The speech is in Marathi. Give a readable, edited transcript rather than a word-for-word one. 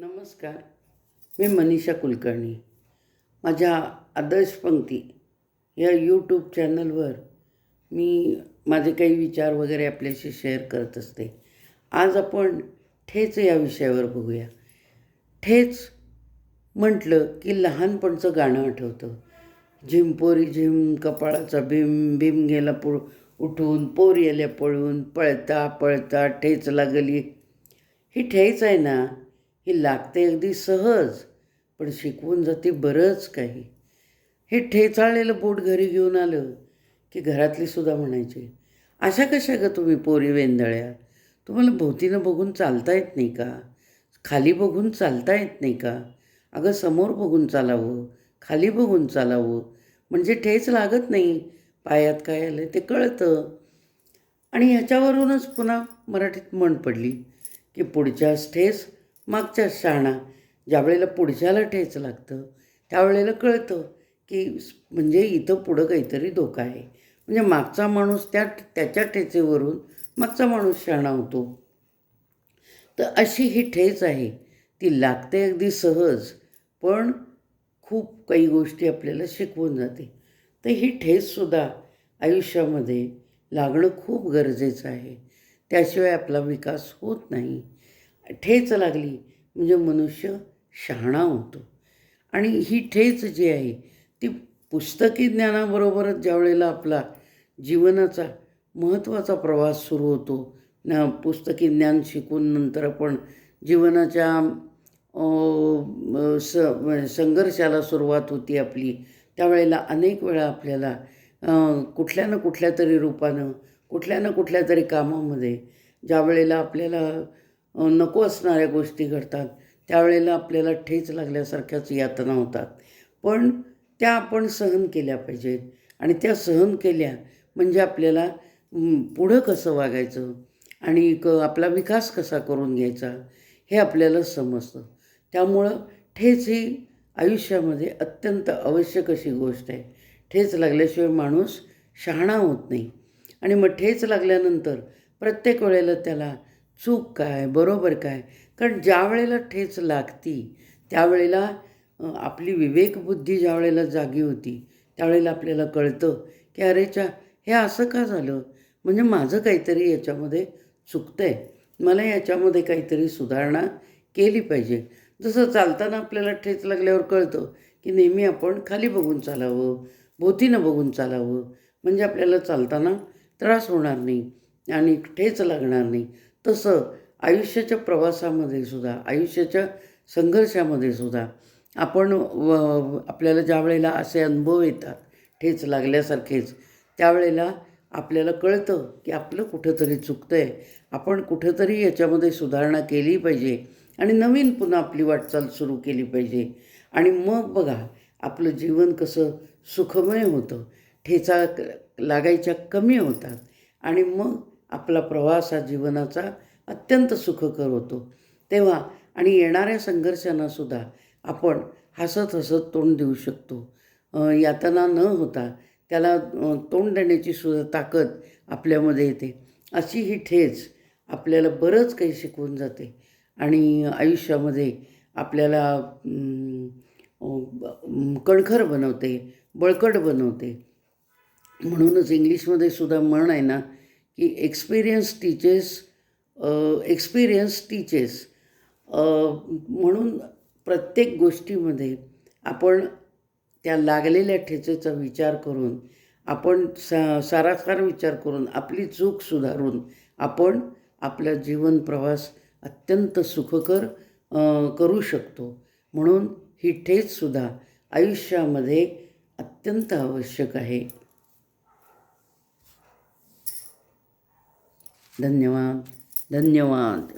नमस्कार. मी मनीषा कुलकर्णी. माझ्या आदर्श पंक्ती या यूट्यूब चॅनलवर मी माझे काही विचार वगैरे आपल्याशी शेअर करत असते. आज आपण ठेच या विषयावर बघूया. ठेच म्हटलं की लहानपणचं गाणं आठवतं. झिम पोरी झिम कपाळाचा भीम भीम गेला उठून पोरी आल्या पळून पळता पळता ठेच लागली. ही ठेच आहे ना, ही लागते अगदी सहज, पण शिकवून जाते बरंच काही. हे ठेचाळलेलं बोट घरी घेऊन आलं की घरातली सुद्धा म्हणायची, अशा कशा ग तुम्ही पोरी वेंदळ्या, तुम्हाला भोवतीनं बघून चालता येत नाही का? खाली बघून चालता येत नाही का? अगं समोर बघून चालावं, खाली बघून चालावं, म्हणजे ठेच लागत नाही. पायात काय आलं ते कळतं. आणि ह्याच्यावरूनच पुन्हा मराठीत म्हण पडली की पुढच्यास ठेस मागच्याच शहाणा. ज्यावेळेला पुढच्याला ठेच लागतं त्यावेळेला कळतं की म्हणजे इथं पुढं काहीतरी धोका आहे. म्हणजे मागचा माणूस त्याच्या ठेचेवरून मागचा माणूस शहाणा होतो. तर अशी ही ठेच आहे. ती लागते अगदी सहज, पण खूप काही गोष्टी आपल्याला शिकवून जाते. तर ही ठेचसुद्धा आयुष्यामध्ये लागणं खूप गरजेचं आहे. त्याशिवाय आपला विकास होत नाही. ठेच लागली म्हणजे मनुष्य शहाणा होतो. आणि ही ठेच जी आहे ती पुस्तकी ज्ञानाबरोबरच ज्यावेळेला आपला जीवनाचा महत्त्वाचा प्रवास सुरू होतो, पुस्तकी ज्ञान शिकून नंतर आपण जीवनाच्या संघर्षाला सुरुवात होती आपली. त्यावेळेला अनेक वेळा आपल्याला कुठल्या ना कुठल्या तरी रूपानं, कुठल्या ना कुठल्या तरी कामामध्ये ज्यावेळेला आपल्याला नको असणाऱ्या गोष्टी घडतात, त्यावेळेला आपल्याला ठेच लागल्यासारख्याच यातना होतात. पण त्या आपण सहन केल्या पाहिजेत. आणि त्या सहन केल्या म्हणजे आपल्याला पुढं कसं वागायचं आणि आपला विकास कसा करून घ्यायचा हे आपल्याला समजतं. त्यामुळं ठेच ही आयुष्यामध्ये अत्यंत आवश्यक अशी गोष्ट आहे. ठेच लागल्याशिवाय माणूस शहाणा होत नाही. आणि मग ठेच लागल्यानंतर प्रत्येक वेळेला त्याला चूक काय बरोबर काय, कारण ज्या वेळेला ठेच लागती त्यावेळेला आपली विवेकबुद्धी ज्या वेळेला जागी होती त्यावेळेला आपल्याला कळतं की अरेच्या हे असं का झालं, म्हणजे माझं काहीतरी याच्यामध्ये चुकतं आहे, मला याच्यामध्ये काहीतरी सुधारणा केली पाहिजे. जसं चालताना आपल्याला ठेच लागल्यावर कळतं की नेहमी आपण खाली बघून चालावं, भोवतीनं बघून चालावं, म्हणजे आपल्याला चालताना त्रास होणार नाही आणि ठेच लागणार नाही. तसं आयुष्याच्या प्रवासामध्ये सुद्धा, आयुष्याच्या संघर्षामध्ये सुद्धा आपण आपल्याला ज्या वेळेला असे अनुभव येतात ठेच लागल्यासारखेच, त्यावेळेला आपल्याला कळतं की आपलं कुठंतरी चुकतं आहे, आपण कुठंतरी याच्यामध्ये सुधारणा केली पाहिजे आणि नवीन पुन्हा आपली वाटचाल सुरू केली पाहिजे. आणि मग बघा आपलं जीवन कसं सुखमय होतं. ठेचा लागायच्या कमी होतात आणि मग आपला प्रवास हा जीवनाचा अत्यंत सुखकर होतो. तेव्हा आणि येणाऱ्या संघर्षांनासुद्धा आपण हसत हसत तोंड देऊ शकतो. यातना न होता त्याला तोंड देण्याची सुद्धा ताकद आपल्यामध्ये येते. अशी ही ठेच आपल्याला बरंच काही शिकवून जाते आणि आयुष्यामध्ये आपल्याला कणखर बनवते, बळकट बनवते. म्हणूनच इंग्लिशमध्ये सुद्धा म्हण आहे ना की एक्सपिरियन्स टीचेस. म्हणून प्रत्येक गोष्टीमध्ये आपण त्या लागलेल्या ठेचेचा विचार करून, आपण सारासार विचार करून, आपली चूक सुधारून आपण आपला जीवन प्रवास अत्यंत सुखकर करू शकतो. म्हणून ही ठेचसुद्धा आयुष्यामध्ये अत्यंत आवश्यक आहे. धन्यवाद. धन्यवाद.